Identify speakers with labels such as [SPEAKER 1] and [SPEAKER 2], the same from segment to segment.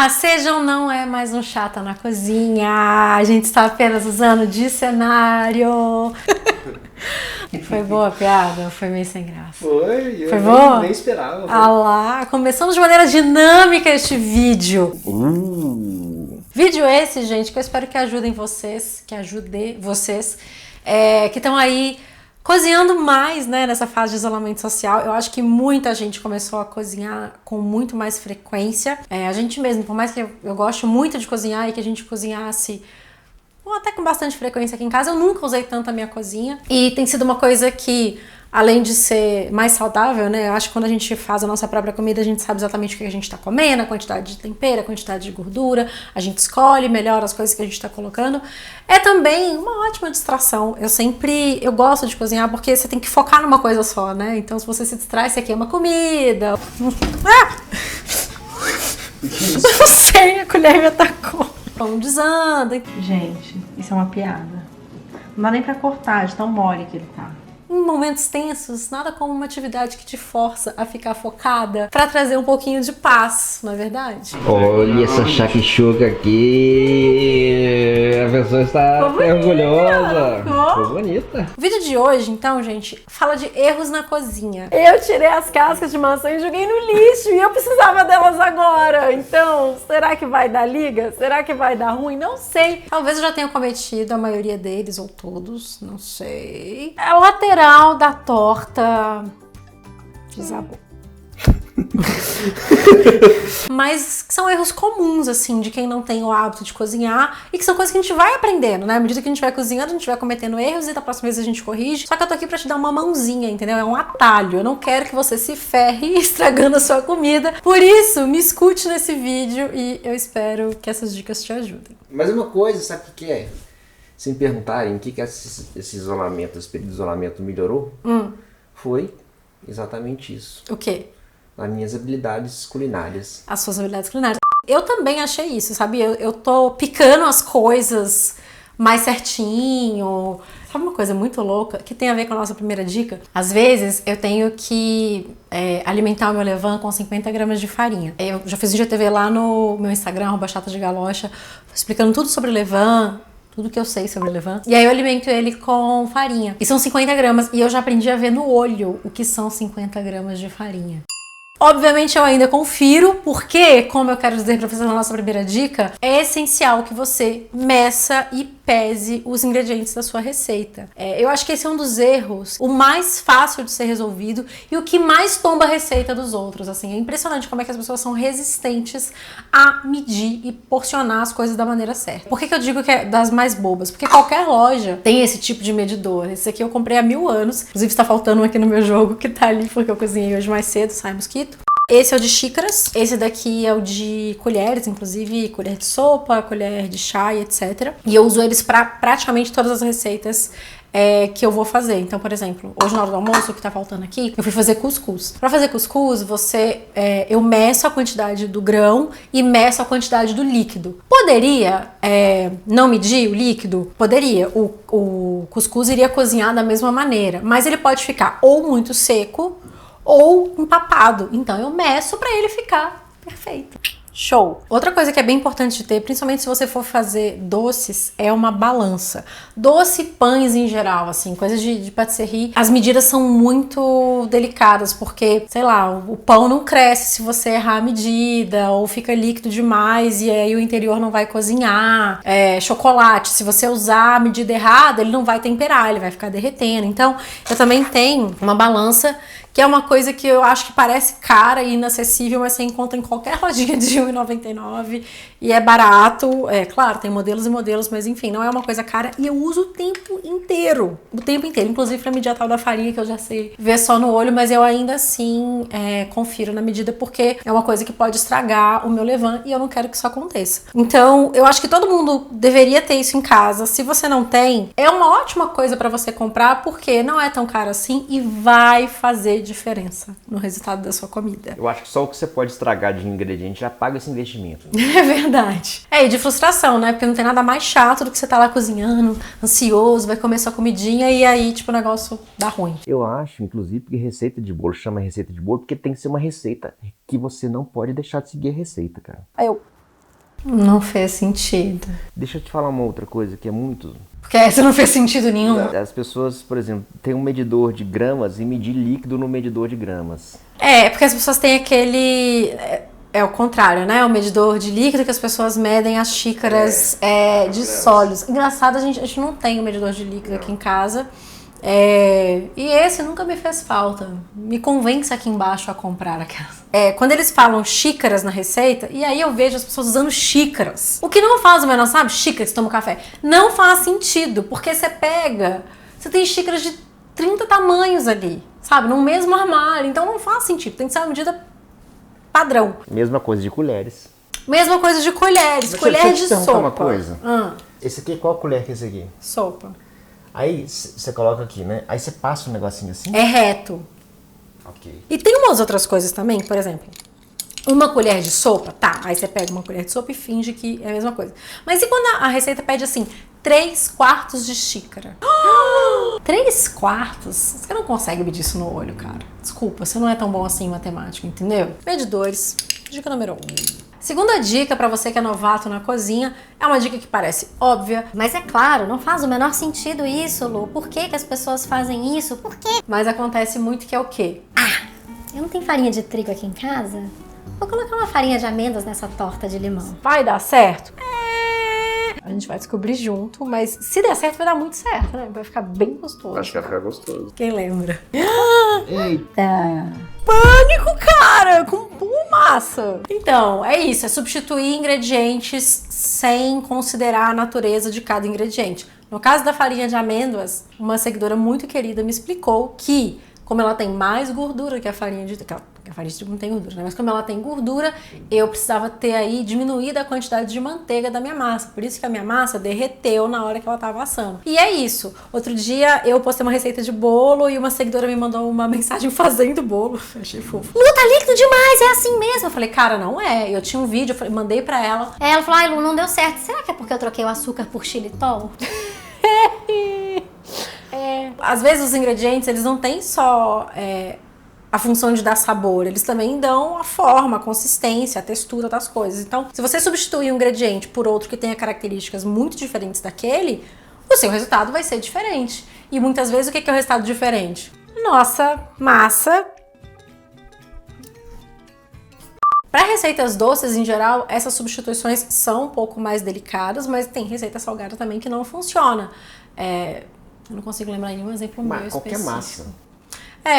[SPEAKER 1] Sejam não é mais um Chata na Cozinha. A gente está apenas usando de cenário. Foi boa a piada? Foi meio sem graça.
[SPEAKER 2] Foi
[SPEAKER 1] boa?
[SPEAKER 2] Nem esperava.
[SPEAKER 1] Ah lá, começamos de maneira dinâmica este vídeo. Vídeo esse, gente, que eu espero que ajudem vocês, que estão aí cozinhando mais, né, nessa fase de isolamento social. Eu acho que muita gente começou a cozinhar com muito mais frequência. A gente mesmo, por mais que eu goste muito de cozinhar e que a gente cozinhasse até com bastante frequência aqui em casa, eu nunca usei tanto a minha cozinha. E tem sido uma coisa que, além de ser mais saudável, né, eu acho que quando a gente faz a nossa própria comida, a gente sabe exatamente o que a gente tá comendo, a quantidade de tempero, a quantidade de gordura, a gente escolhe melhor as coisas que a gente tá colocando. É também uma ótima distração. Eu gosto de cozinhar porque você tem que focar numa coisa só, né? Então, se você se distrai, você queima comida. Não sei, a colher me atacou. Pão desanda.
[SPEAKER 3] Gente, isso é uma piada. Não dá nem pra cortar, de tão mole que ele tá.
[SPEAKER 1] Em momentos tensos, nada como uma atividade que te força a ficar focada pra trazer um pouquinho de paz, não é verdade?
[SPEAKER 4] Olha essa shakshuka aqui. A pessoa está orgulhosa. Ficou bonita.
[SPEAKER 1] O vídeo de hoje, então, gente, fala de erros na cozinha. Eu tirei as cascas de maçã e joguei no lixo e eu precisava delas agora. Então, será que vai dar liga? Será que vai dar ruim? Não sei. Talvez eu já tenha cometido a maioria deles ou todos, não sei. A lateral da torta desabou. Mas são erros comuns, assim, de quem não tem o hábito de cozinhar e que são coisas que a gente vai aprendendo, né? À medida que a gente vai cozinhando, a gente vai cometendo erros e da próxima vez a gente corrige. Só que eu tô aqui pra te dar uma mãozinha, entendeu? É um atalho. Eu não quero que você se ferre estragando a sua comida. Por isso, me escute nesse vídeo e eu espero que essas dicas te ajudem.
[SPEAKER 2] Mas uma coisa, sabe o que é? Se me perguntarem o que esse isolamento, esse período de isolamento melhorou, foi exatamente isso.
[SPEAKER 1] O quê?
[SPEAKER 2] As minhas habilidades culinárias.
[SPEAKER 1] As suas habilidades culinárias. Eu também achei isso, sabe? Eu tô picando as coisas mais certinho. Sabe uma coisa muito louca que tem a ver com a nossa primeira dica? Às vezes eu tenho que alimentar o meu levain com 50 gramas de farinha. Eu já fiz um GTV lá no meu Instagram, @chata de galocha, explicando tudo sobre levain, tudo que eu sei sobre levain. E aí eu alimento ele com farinha. E são 50 gramas. E eu já aprendi a ver no olho o que são 50 gramas de farinha. Obviamente eu ainda confiro, porque, como eu quero dizer pra vocês na nossa primeira dica, é essencial que você meça e pese os ingredientes da sua receita. Eu acho que esse é um dos erros, o mais fácil de ser resolvido e o que mais tomba a receita dos outros. Assim, é impressionante como é que as pessoas são resistentes a medir e porcionar as coisas da maneira certa. Por que eu digo que é das mais bobas? Porque qualquer loja tem esse tipo de medidor. Esse aqui eu comprei há 1000 anos. Inclusive está faltando um aqui no meu jogo que tá ali porque eu cozinhei hoje mais cedo, sai mosquito. Esse é o de xícaras, esse daqui é o de colheres, inclusive colher de sopa, colher de chá e etc. E eu uso eles para praticamente todas as receitas que eu vou fazer. Então, por exemplo, hoje na hora do almoço, o que tá faltando aqui, eu fui fazer cuscuz. Para fazer cuscuz, eu meço a quantidade do grão e meço a quantidade do líquido. Poderia não medir o líquido? Poderia. O cuscuz iria cozinhar da mesma maneira, mas ele pode ficar ou muito seco ou empapado. Então eu meço para ele ficar perfeito. Show! Outra coisa que é bem importante de ter, principalmente se você for fazer doces, é uma balança. Doce e pães em geral, assim, coisas de patisserie, as medidas são muito delicadas, porque, sei lá, o pão não cresce se você errar a medida, ou fica líquido demais e aí o interior não vai cozinhar. Chocolate, se você usar a medida errada, ele não vai temperar, ele vai ficar derretendo. Então, eu também tenho uma balança, que é uma coisa que eu acho que parece cara e inacessível, mas você encontra em qualquer lojinha de R$1,99 e é barato. Claro, tem modelos e modelos, mas enfim, não é uma coisa cara e eu uso o tempo inteiro. O tempo inteiro, inclusive pra medir a tal da farinha, que eu já sei ver só no olho, mas eu ainda assim confiro na medida, porque é uma coisa que pode estragar o meu levain e eu não quero que isso aconteça. Então, eu acho que todo mundo deveria ter isso em casa. Se você não tem, é uma ótima coisa pra você comprar, porque não é tão caro assim e vai fazer diferença no resultado da sua comida.
[SPEAKER 4] Eu acho que só o que você pode estragar de ingrediente já paga esse investimento.
[SPEAKER 1] É verdade. E de frustração, né? Porque não tem nada mais chato do que você tá lá cozinhando, ansioso, vai comer sua comidinha e aí, tipo, o negócio dá ruim.
[SPEAKER 4] Eu acho, inclusive, que receita de bolo chama receita de bolo porque tem que ser uma receita que você não pode deixar de seguir a receita, cara.
[SPEAKER 1] Não fez sentido.
[SPEAKER 2] Deixa eu te falar uma outra coisa que é muito...
[SPEAKER 1] Porque essa não fez sentido nenhum.
[SPEAKER 2] As pessoas, por exemplo, têm um medidor de gramas e medir líquido no medidor de gramas.
[SPEAKER 1] Porque as pessoas têm aquele... É o contrário, né? O medidor de líquido que as pessoas medem as xícaras de sólidos. Engraçado, a gente não tem um medidor de líquido aqui em casa. E esse nunca me fez falta. Me convence aqui embaixo a comprar aquelas. Quando eles falam xícaras na receita, e aí eu vejo as pessoas usando xícaras. O que não faz o menor, sabe? Xícara que você toma café. Não faz sentido, porque você tem xícaras de 30 tamanhos ali, sabe? No mesmo armário. Então não faz sentido. Tem que ser uma medida padrão.
[SPEAKER 2] Mesma coisa de colheres.
[SPEAKER 1] Mesma coisa de colheres. Colher de sopa.
[SPEAKER 2] Uma coisa. Esse aqui, qual colher que é esse aqui?
[SPEAKER 1] Sopa.
[SPEAKER 2] Aí você coloca aqui, né? Aí você passa um negocinho assim.
[SPEAKER 1] É reto.
[SPEAKER 2] Ok.
[SPEAKER 1] E tem umas outras coisas também, por exemplo, uma colher de sopa, tá, aí você pega uma colher de sopa e finge que é a mesma coisa. Mas e quando a receita pede assim, 3/4 de xícara? 3/4? Você não consegue medir isso no olho, cara. Desculpa, você não é tão bom assim em matemática, entendeu? Medidores, dica número 1. Segunda dica pra você que é novato na cozinha, é uma dica que parece óbvia.
[SPEAKER 5] Mas é claro, não faz o menor sentido isso, Lu. Por que as pessoas fazem isso? Por quê?
[SPEAKER 1] Mas acontece muito que é o quê?
[SPEAKER 5] Eu não tenho farinha de trigo aqui em casa? Vou colocar uma farinha de amêndoas nessa torta de limão.
[SPEAKER 1] Vai dar certo? A gente vai descobrir junto, mas se der certo vai dar muito certo, né? Vai ficar bem gostoso.
[SPEAKER 2] Acho que vai ficar gostoso.
[SPEAKER 1] Quem lembra?
[SPEAKER 5] Eita!
[SPEAKER 1] Pânico, cara! Com massa! Então, é isso. É substituir ingredientes sem considerar a natureza de cada ingrediente. No caso da farinha de amêndoas, uma seguidora muito querida me explicou que, como ela tem mais gordura que a farinha de trigo, a farinha de trigo não tem gordura, né? Mas como ela tem gordura, eu precisava ter aí diminuído a quantidade de manteiga da minha massa. Por isso que a minha massa derreteu na hora que ela tava assando. E é isso. Outro dia eu postei uma receita de bolo e uma seguidora me mandou uma mensagem fazendo bolo. Achei fofo.
[SPEAKER 5] Lu, tá líquido demais, é assim mesmo.
[SPEAKER 1] Eu falei, cara, não é. Eu tinha um vídeo, mandei pra ela.
[SPEAKER 5] Ela falou, ai Lu, não deu certo. Será que é porque eu troquei o açúcar por xilitol?
[SPEAKER 1] Às vezes os ingredientes, eles não têm só a função de dar sabor, eles também dão a forma, a consistência, a textura das coisas. Então, se você substituir um ingrediente por outro que tenha características muito diferentes daquele, o seu resultado vai ser diferente. E muitas vezes o que é o resultado diferente? Nossa massa. Para receitas doces, em geral, essas substituições são um pouco mais delicadas, mas tem receita salgada também que não funciona. Eu não consigo lembrar nenhum exemplo meu específico.
[SPEAKER 2] Qualquer massa.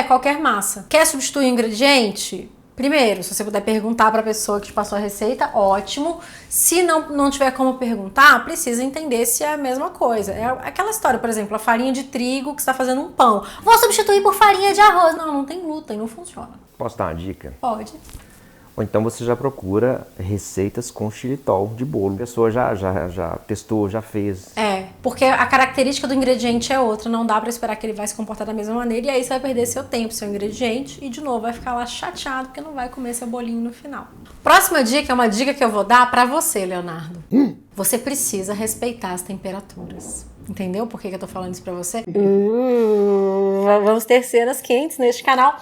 [SPEAKER 1] Qualquer massa. Quer substituir um ingrediente? Primeiro, se você puder perguntar para a pessoa que te passou a receita, ótimo. Se não tiver como perguntar, precisa entender se é a mesma coisa. É aquela história, por exemplo, a farinha de trigo que você está fazendo um pão.
[SPEAKER 5] Vou substituir por farinha de arroz.
[SPEAKER 1] Não tem glúten, não funciona.
[SPEAKER 2] Posso dar uma dica?
[SPEAKER 1] Pode.
[SPEAKER 2] Ou então você já procura receitas com xilitol de bolo. A pessoa já testou, já fez.
[SPEAKER 1] Porque a característica do ingrediente é outra. Não dá pra esperar que ele vai se comportar da mesma maneira. E aí você vai perder seu tempo, seu ingrediente. E de novo vai ficar lá chateado porque não vai comer seu bolinho no final. Próxima dica é uma dica que eu vou dar pra você, Leonardo. Você precisa respeitar as temperaturas. Entendeu por que eu tô falando isso pra você? Vamos ter cenas quentes neste canal.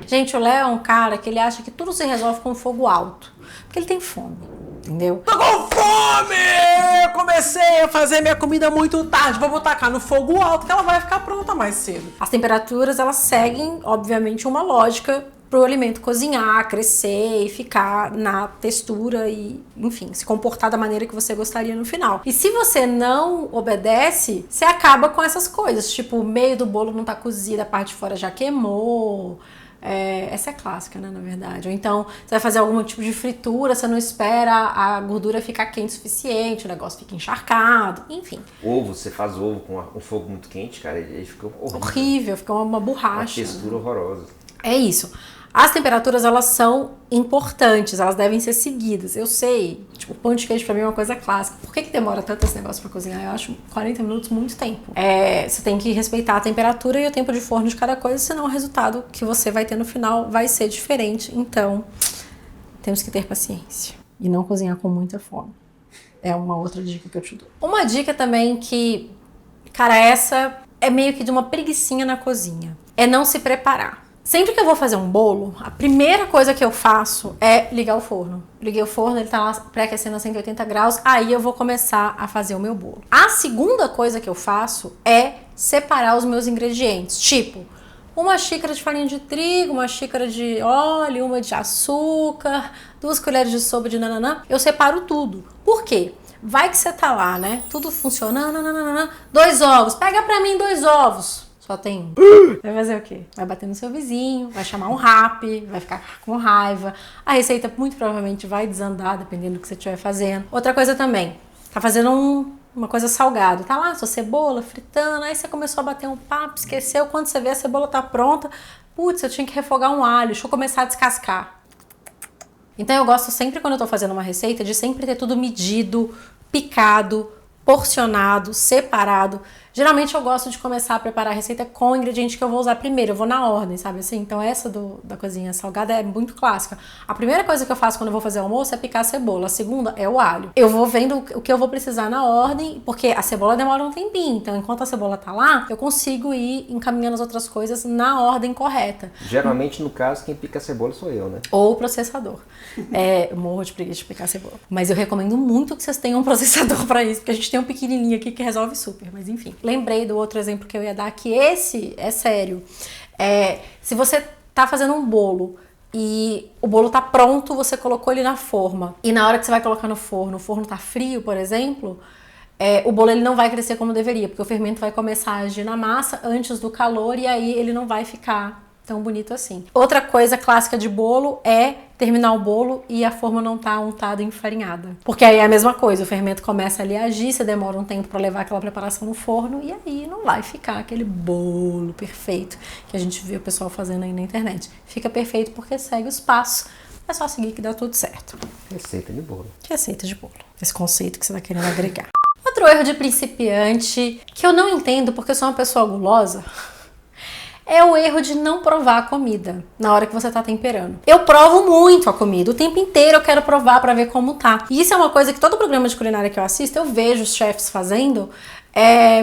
[SPEAKER 1] Gente, o Léo é um cara que ele acha que tudo se resolve com fogo alto. Porque ele tem fome, entendeu?
[SPEAKER 6] Tô com fome! Eu comecei a fazer minha comida muito tarde. Vou botar no fogo alto que ela vai ficar pronta mais cedo.
[SPEAKER 1] As temperaturas, elas seguem, obviamente, uma lógica pro alimento cozinhar, crescer e ficar na textura e, enfim, se comportar da maneira que você gostaria no final. E se você não obedece, você acaba com essas coisas, tipo, o meio do bolo não tá cozido, a parte de fora já queimou. Essa é clássica, né, na verdade. Ou então, você vai fazer algum tipo de fritura, você não espera a gordura ficar quente o suficiente, o negócio fica encharcado, enfim.
[SPEAKER 2] Ovo, você faz ovo com um fogo muito quente, cara, ele fica horrível.
[SPEAKER 1] Horrível, fica uma borracha.
[SPEAKER 2] Uma textura horrorosa.
[SPEAKER 1] É isso. As temperaturas, elas são importantes, elas devem ser seguidas. Eu sei, tipo, pão de queijo pra mim é uma coisa clássica. Por que demora tanto esse negócio pra cozinhar? Eu acho 40 minutos muito tempo. Você tem que respeitar a temperatura e o tempo de forno de cada coisa, senão o resultado que você vai ter no final vai ser diferente. Então, temos que ter paciência e não cozinhar com muita fome. É uma outra dica que eu te dou. Uma dica também que, cara, essa é meio que de uma preguicinha na cozinha. É não se preparar. Sempre que eu vou fazer um bolo, a primeira coisa que eu faço é ligar o forno. Liguei o forno, ele tá lá pré-aquecendo a 180 graus, aí eu vou começar a fazer o meu bolo. A segunda coisa que eu faço é separar os meus ingredientes, tipo, uma xícara de farinha de trigo, uma xícara de óleo, uma de açúcar, 2 colheres de sopa de nananã. Eu separo tudo. Por quê? Vai que você tá lá, né? Tudo funcionando, 2 ovos. Pega pra mim 2 ovos. Só tem um. Vai fazer o quê? Vai bater no seu vizinho, vai chamar um rap, vai ficar com raiva. A receita muito provavelmente vai desandar, dependendo do que você estiver fazendo. Outra coisa também, tá fazendo uma coisa salgada. Tá lá, sua cebola fritando, aí você começou a bater um papo, esqueceu. Quando você vê a cebola tá pronta, putz, eu tinha que refogar um alho, deixa eu começar a descascar. Então eu gosto sempre, quando eu tô fazendo uma receita, de sempre ter tudo medido, picado, porcionado, separado. Geralmente eu gosto de começar a preparar a receita com o ingrediente que eu vou usar primeiro, eu vou na ordem, sabe assim? Então essa da cozinha salgada é muito clássica. A primeira coisa que eu faço quando eu vou fazer o almoço é picar a cebola, a segunda é o alho. Eu vou vendo o que eu vou precisar na ordem, porque a cebola demora um tempinho, então enquanto a cebola tá lá, eu consigo ir encaminhando as outras coisas na ordem correta.
[SPEAKER 2] Geralmente, no caso, quem pica a cebola sou eu, né?
[SPEAKER 1] Ou o processador. Eu morro de preguiça de picar a cebola. Mas eu recomendo muito que vocês tenham um processador pra isso, porque a gente tem um pequenininho aqui que resolve super, mas enfim. Lembrei do outro exemplo que eu ia dar, que esse é sério. Se você tá fazendo um bolo e o bolo tá pronto, você colocou ele na forma, e na hora que você vai colocar no forno, o forno tá frio, por exemplo, o bolo ele não vai crescer como deveria, porque o fermento vai começar a agir na massa antes do calor, e aí ele não vai ficar tão bonito assim. Outra coisa clássica de bolo é terminar o bolo e a forma não tá untada e enfarinhada. Porque aí é a mesma coisa, o fermento começa ali a agir, você demora um tempo para levar aquela preparação no forno e aí não vai ficar aquele bolo perfeito que a gente vê o pessoal fazendo aí na internet. Fica perfeito porque segue os passos, é só seguir que dá tudo certo.
[SPEAKER 2] Receita de bolo.
[SPEAKER 1] Receita de bolo. Esse conceito que você tá querendo agregar. Outro erro de principiante que eu não entendo porque eu sou uma pessoa gulosa é o erro de não provar a comida na hora que você tá temperando. Eu provo muito a comida, o tempo inteiro eu quero provar pra ver como tá. E isso é uma coisa que todo programa de culinária que eu assisto, eu vejo os chefs fazendo,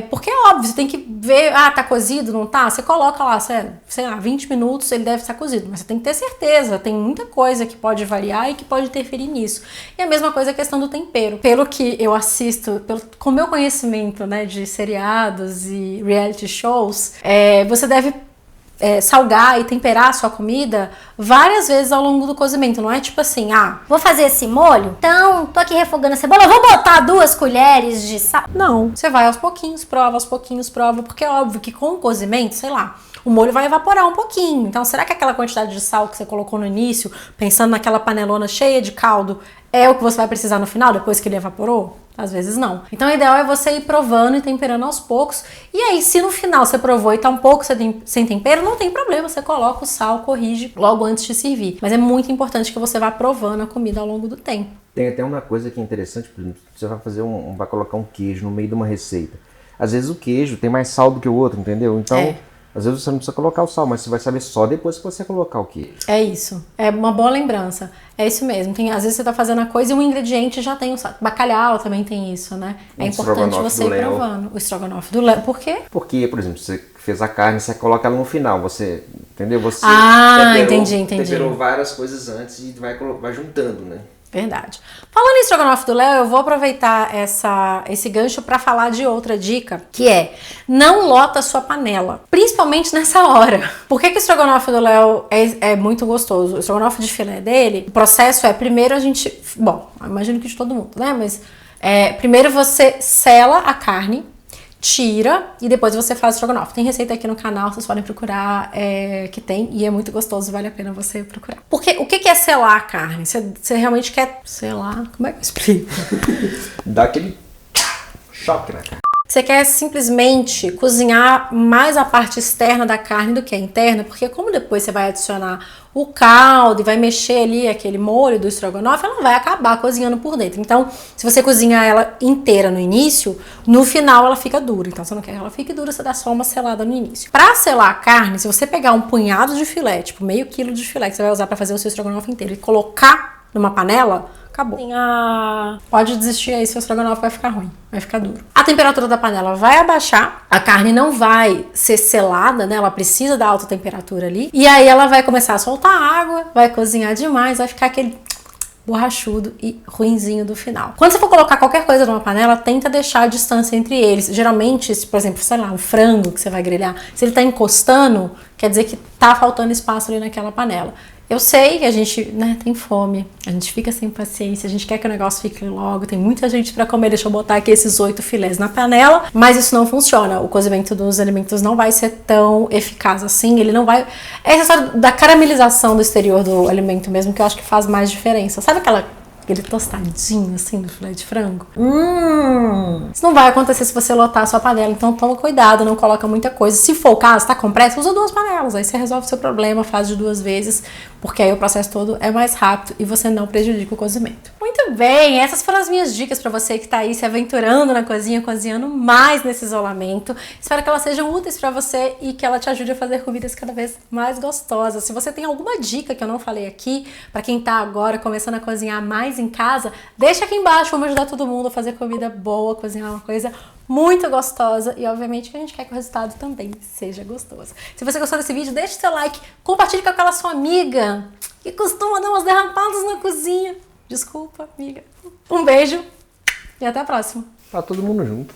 [SPEAKER 1] porque é óbvio, você tem que ver, tá cozido, não tá? Você coloca lá, sei lá, 20 minutos ele deve estar cozido, mas você tem que ter certeza, tem muita coisa que pode variar e que pode interferir nisso. E a mesma coisa a questão do tempero. Pelo que eu assisto, com o meu conhecimento, né, de seriados e reality shows, você deve salgar e temperar a sua comida várias vezes ao longo do cozimento. Não é tipo assim,
[SPEAKER 5] vou fazer esse molho? Então, tô aqui refogando a cebola, vou botar 2 colheres de sal.
[SPEAKER 1] Não, você vai aos pouquinhos, prova, porque é óbvio que com o cozimento, sei lá, o molho vai evaporar um pouquinho. Então, será que aquela quantidade de sal que você colocou no início, pensando naquela panelona cheia de caldo, é o que você vai precisar no final, depois que ele evaporou? Às vezes não. Então o ideal é você ir provando e temperando aos poucos. E aí, se no final você provou e tá um pouco sem tempero, não tem problema. Você coloca o sal, corrige logo antes de servir. Mas é muito importante que você vá provando a comida ao longo do tempo.
[SPEAKER 2] Tem até uma coisa que é interessante, por exemplo, você vai fazer vai colocar um queijo no meio de uma receita. Às vezes o queijo tem mais sal do que o outro, entendeu? Então, às vezes você não precisa colocar o sal, mas você vai saber só depois que você colocar o queijo.
[SPEAKER 1] É isso. É uma boa lembrança. É isso mesmo. Às vezes você tá fazendo a coisa e um ingrediente já tem o sal. Bacalhau também tem isso, né? É importante você ir provando. O estrogonofe do Léo. Por quê?
[SPEAKER 2] Porque, por exemplo, você fez a carne, você coloca ela no final. Você, entendeu? Você
[SPEAKER 1] entendi.
[SPEAKER 2] temperou várias coisas antes e vai juntando, né?
[SPEAKER 1] Verdade. Falando em estrogonofe do Léo, eu vou aproveitar esse gancho para falar de outra dica, que é: não lota a sua panela, principalmente nessa hora. Por que o estrogonofe do Léo é muito gostoso? O estrogonofe de filé dele, o processo primeiro a gente... Bom, imagino que de todo mundo, né? Mas primeiro você sela a carne, tira e depois você faz o estrogonofe. Tem receita aqui no canal, vocês podem procurar, que tem, e é muito gostoso, vale a pena você procurar. Porque o que é selar a carne? Você realmente quer selar? Como é que eu explico?
[SPEAKER 2] Dá aquele choque na carne.
[SPEAKER 1] Você quer simplesmente cozinhar mais a parte externa da carne do que a interna, porque como depois você vai adicionar o caldo e vai mexer ali aquele molho do estrogonofe, ela vai acabar cozinhando por dentro. Então, se você cozinhar ela inteira no início, no final ela fica dura. Então, você não quer que ela fique dura, você dá só uma selada no início. Pra selar a carne, se você pegar um punhado de filé, tipo meio quilo de filé que você vai usar pra fazer o seu estrogonofe inteiro, e colocar numa panela, acabou. Pode desistir aí, seu estrogonofe vai ficar ruim, vai ficar duro. A temperatura da panela vai abaixar, a carne não vai ser selada, né? Ela precisa da alta temperatura ali. E aí ela vai começar a soltar água, vai cozinhar demais, vai ficar aquele borrachudo e ruinzinho do final. Quando você for colocar qualquer coisa numa panela, tenta deixar a distância entre eles. Geralmente, se, por exemplo, sei lá, um frango que você vai grelhar, se ele tá encostando, quer dizer que tá faltando espaço ali naquela panela. Eu sei que a gente, né, tem fome, a gente fica sem paciência, a gente quer que o negócio fique logo, tem muita gente pra comer, deixa eu botar aqui esses 8 filés na panela, mas isso não funciona, o cozimento dos alimentos não vai ser tão eficaz assim, ele não vai... É essa história da caramelização do exterior do alimento mesmo, que eu acho que faz mais diferença. Sabe aquele tostadinho assim do filé de frango? Isso não vai acontecer se você lotar a sua panela, então toma cuidado, não coloca muita coisa. Se for o caso, tá com pressa, usa 2 panelas, aí você resolve o seu problema, faz de 2 vezes, porque aí o processo todo é mais rápido e você não prejudica o cozimento. Muito bem, essas foram as minhas dicas pra você que tá aí se aventurando na cozinha, cozinhando mais nesse isolamento. Espero que elas sejam úteis pra você e que ela te ajude a fazer comidas cada vez mais gostosas. Se você tem alguma dica que eu não falei aqui, pra quem tá agora começando a cozinhar mais em casa, deixa aqui embaixo, vamos ajudar todo mundo a fazer comida boa, cozinhar uma coisa muito gostosa e obviamente que a gente quer que o resultado também seja gostoso. Se você gostou desse vídeo, deixe seu like, compartilhe com aquela sua amiga que costuma dar umas derrapadas na cozinha. Desculpa, amiga. Um beijo e até a próxima.
[SPEAKER 2] Tá todo mundo junto.